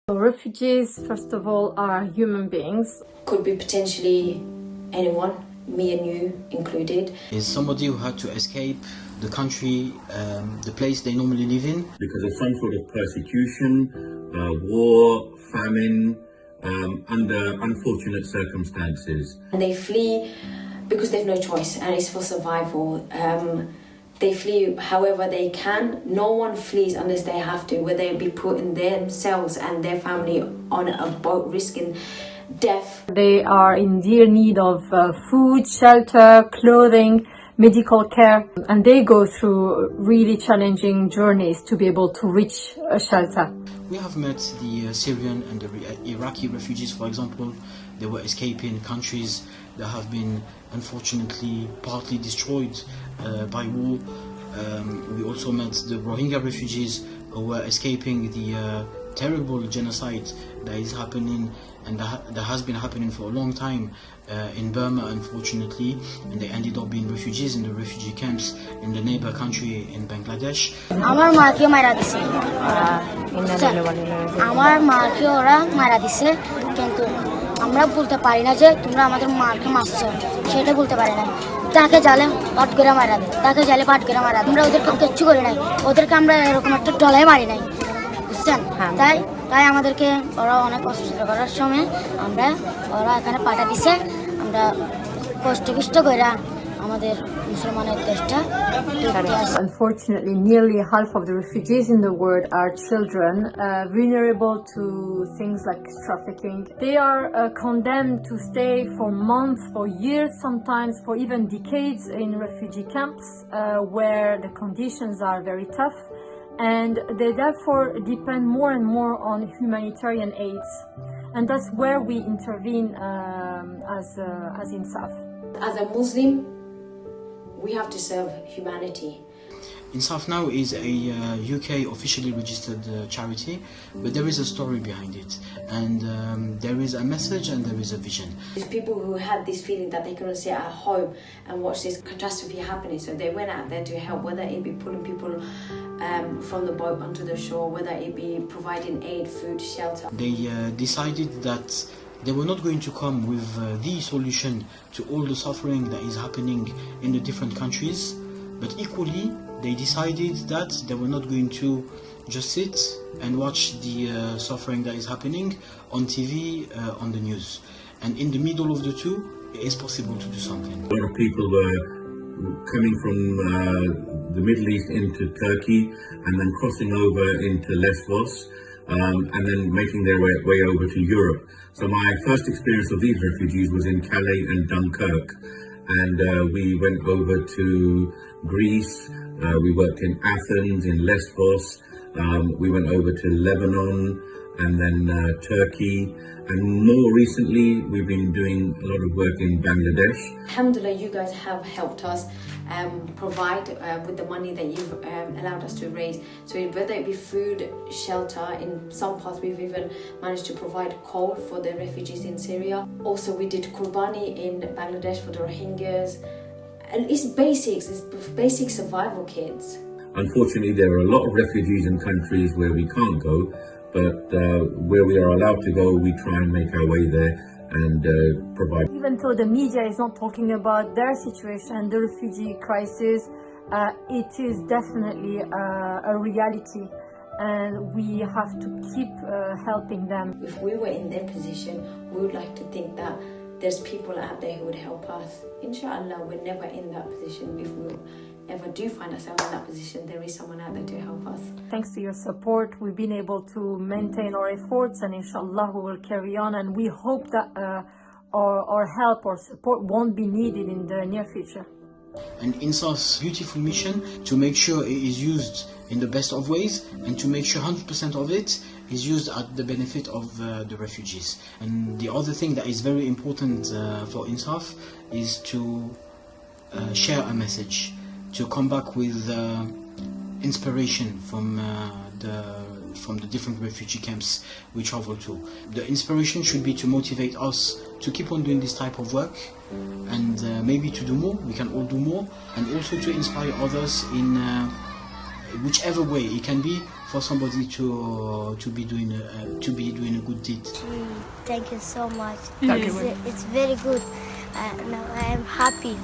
So refugees, first of all, are human beings. Could be potentially anyone, me and you included. Is somebody who had to escape the country, the place they normally live in. Because of some sort of persecution, war, famine, under unfortunate circumstances. And they flee because they've no choice and it's for survival. They flee however they can. No one flees unless they have to, where they'll be putting themselves and their family on a boat risking death. They are in dear need of food, shelter, clothing, medical care, and they go through really challenging journeys to be able to reach a shelter. We have met the Syrian and the Iraqi refugees, for example. They were escaping countries that have been unfortunately partly destroyed by war. We also met the Rohingya refugees who were escaping the terrible genocide that is happening and that has been happening for a long time in Burma, unfortunately, and they ended up being refugees in the refugee camps in the neighbor country in Bangladesh. আমার মাকে মারা দিছে আমার মাকে ওরা মারা দিছে কিন্তু আমরা বলতে পারি না যে তোমরা আমাদের মাকে মারছো সেটা বলতে পারি না তাকে জালে পাট করে মারা দেয় তাকে জালে পাট করে মারা আমরা ওদেরকে কিচ্ছু করি নাই ওদেরকে আমরা এরকম একটা ডলাই মারি নাই বুঝছেন তাই তাই আমাদেরকে ওরা অনেক কষ্ট করার সময় আমরা ওরা এখানে পাঠা দিছে আমরা কষ্ট কইরা আমাদের মুসলমানের দেশটা। Unfortunately, nearly half of the refugees in the world are children, vulnerable to things like trafficking. They are condemned to stay for months, for years, sometimes for even decades in refugee camps where the conditions are very tough. And they therefore depend more and more on humanitarian aids, and that's where we intervene as Insaaf. As a Muslim, we have to serve humanity. Insaaf now is a UK officially registered charity, but there is a story behind it, and there is a message and there is a vision. There's people who had this feeling that they couldn't sit at home and watch this catastrophe happening, so they went out there to help, whether it be pulling people from the boat onto the shore, whether it be providing aid, food, shelter. They decided that they were not going to come with the solution to all the suffering that is happening in the different countries, but equally they decided that they were not going to just sit and watch the suffering that is happening on TV, on the news. And in the middle of the two, it is possible to do something. A lot of people were coming from the Middle East into Turkey and then crossing over into Lesbos and then making their way over to Europe. So my first experience of these refugees was in Calais and Dunkirk, and we went over to Greece, we worked in Athens, in Lesbos, we went over to Lebanon and then Turkey, and more recently we've been doing a lot of work in Bangladesh. Alhamdulillah, you guys have helped us provide with the money that you've allowed us to raise. So whether it be food, shelter, in some parts we've even managed to provide coal for the refugees in Syria. Also we did Qurbani in Bangladesh for the Rohingyas. And it's basic survival kits. Unfortunately, there are a lot of refugees in countries where we can't go, but where we are allowed to go, we try and make our way there and provide. Even though the media is not talking about their situation, the refugee crisis, it is definitely a reality, and we have to keep helping them. If we were in their position, we would like to think that there's people out there who would help us. Inshallah, we're never in that position. If we ever do find ourselves in that position, there is someone out there to help us. Thanks to your support, we've been able to maintain our efforts, and inshallah we will carry on, and we hope that our help or support won't be needed in the near future. And Insaaf's beautiful mission to make sure it is used in the best of ways and to make sure 100% of it is used at the benefit of the refugees. And the other thing that is very important for Insaaf is to share a message, to come back with inspiration from the different refugee camps we travel to. The inspiration should be to motivate us to keep on doing this type of work, and maybe to do more. We can all do more, and also to inspire others in whichever way it can be, for somebody to be doing a good deed. Thank you so much. It's very good. Now I am happy.